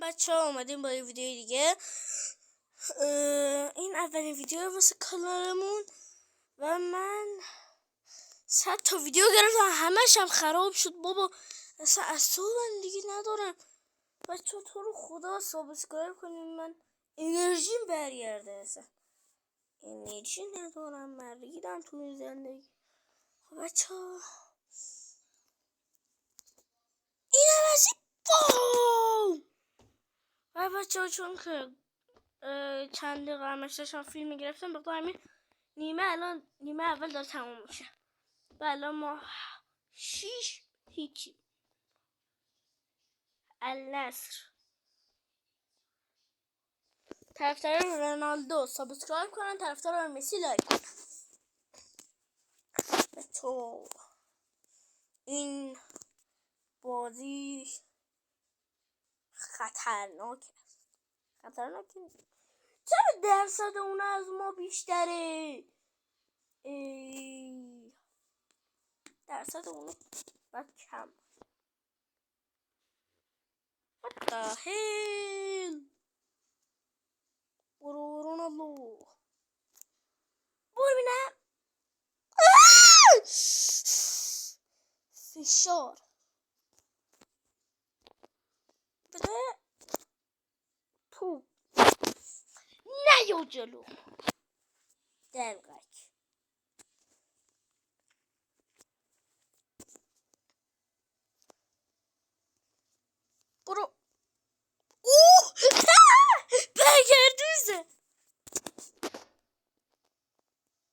بچه ها اومدیم با یه ویدیو دیگه. این اولین ویدیو واسه کانالمون و من 100 تا ویدیو گرفتم، همش هم خراب شد بابا. اصلا اصلا دیگه ندارم. بچه ها تو رو خدا سابسکرایب کنین، من انرژیم برگرده. اصلا انرژی ندارم، من ریدم تو این زندگی. خب بچه ها این هم از این و بچه ها چون که چند دقیقه همش داشتم فیلم گرفتم، بخاطر همین نیمه اول داره تموم میشه و الان ما 6 هیچی النصر. طرفدار رونالدو سابسکرایب کنن، طرفدار مسی لایک کنن. تو این بازی خطرناکه. چرا درصد اون از ما بیشتره؟ درصد اونو باید کم. What the hell؟ برو رونالدو، برو بینم. فشار بده تو نیا جلو دلقک. برو. اوه برگردوزه،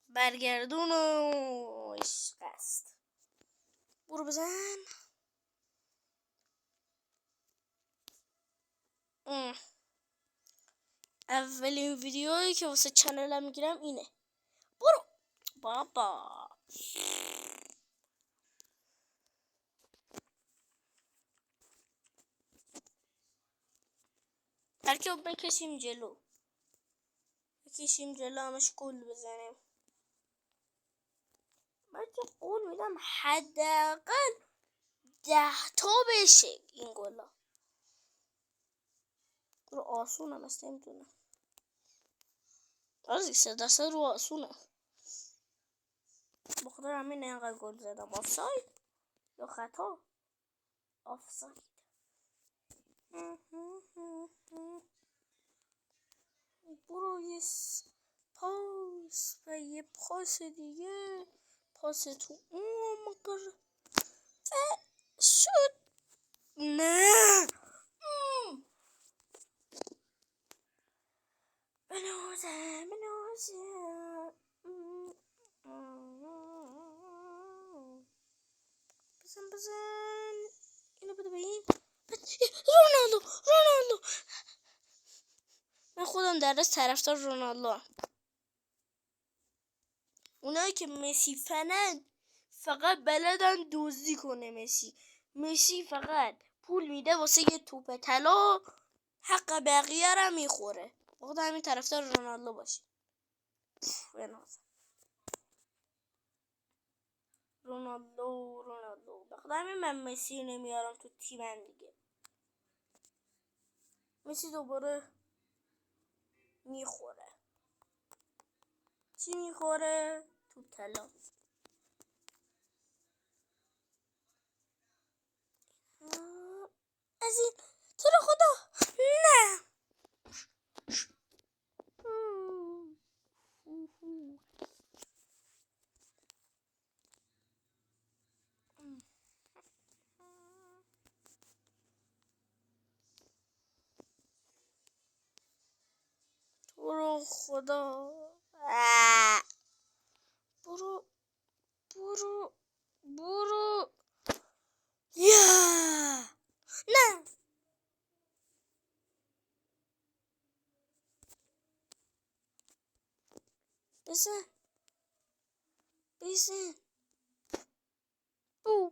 برگردون عشق است. برو بزن. اولین ویدیویی که واسه چنلم میگیرم اینه. برو بابا. ترکیب بکشیم جلو، همش گل بزنیم. من که قول میدم حداقل 10 تا بشه این گلا. رو آسونه مثل نمیدونم، رازی 3% رو آسونه. بخاطر همین اینقدر گل زدم. آفساید یا خطا؟ آفساید. برو یه پاس و یه پاس دیگه، پاس تو مقر شد. نه بنازم بزن اینو بده به این. رونالدو من خودم در از طرفدار رونالدو. اونایی که مسی فنن فقط بلدن دزدی کنه. مسی فقط پول میده واسه یه توپ طلا، حق بقیه رو میخوره. واقعا همین طرفدار رونالدو باشی. رونالدو بخاطر همین من مسی نمیارم تو تیمم دیگه. مسی دوباره میخوره. چی میخوره؟ توپ طلا. از این تو رو خدا نه. تو رو خدا برو یا نه. بزن بو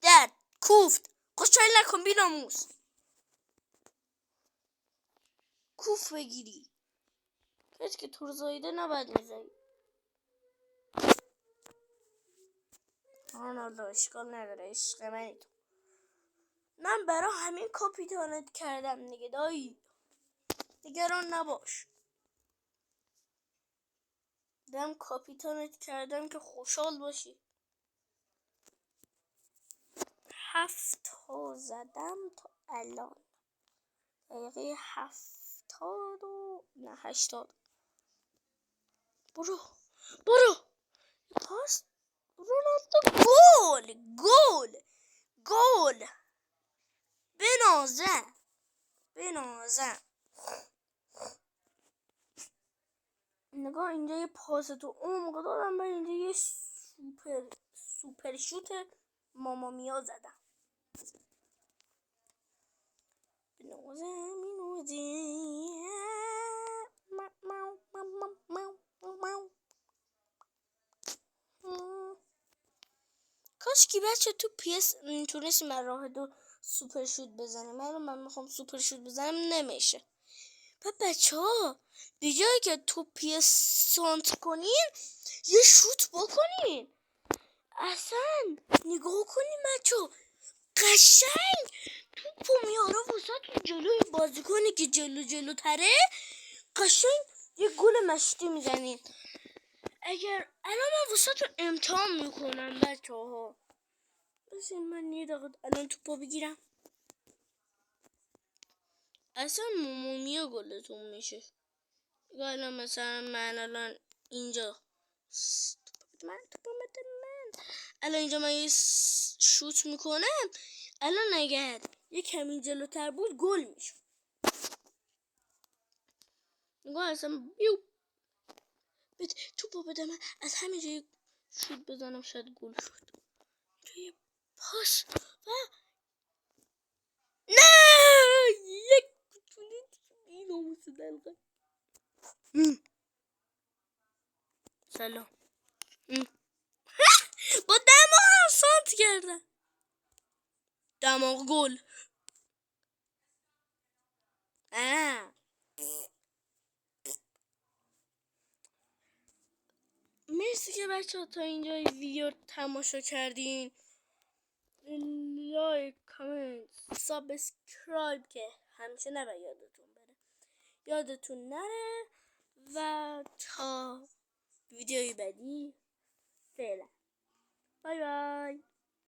داد کوفت. خوشحال نکن بیناموس. کوف بگیری کسی که تور زایده نباید میزایی. رونالدو اشکال نداره، عشق منی تو. من برای همین کاپیتانت کردم دیگه دایی، نگران نباش. دم کاپیتانت کردم که خوشحال باشی. 7 زدم تا الان، دقیقه 80. برو پاس رونالدو، گل بنازم. نگاه اینجا یه پاس تو عمق دادم، من اینجا یه سوپر شوت مامامیا زدم. بنازم. کاش که بچه تو پیس تونستی من راه دو سوپر شوت بزنیم. من میخوام سوپر شوت بزنم نمیشه. بچه ها به جایی که تو پیس سانت کنین یه شوت بکنین. اصلا نگاه کنین بچه ها، قشنگ توپو میاره واسه تو جلوی بازیکنی که جلوتره، قشنگ یه گل مشتی میزنین. اگر الان من واسه تو امتحان میکنم بچه ها، بس من یه دقیقه الان توپو بگیرم. اصلا مومومیا گلتون میشه. الان مثلا من الان اینجا الان اینجا من یه شوت میکنم، الان اگر یه کمی جلوتر بود گل میشه. نگاه اصلا بده توپو بده، من از همینجا یه شوت بزنم شاید گل شد. توی پاس و نه یک کوچولو این آموز دلقه. سلام. با دماغ سانت کردم. دماغ گل. مرسی که بچه ها تا اینجا ویدیو تماشا کردین. لایک، کامنت، سابسکرایب که همیشه نباید یادتون نره و تا ویدیوی بعدی فعلا بای بای.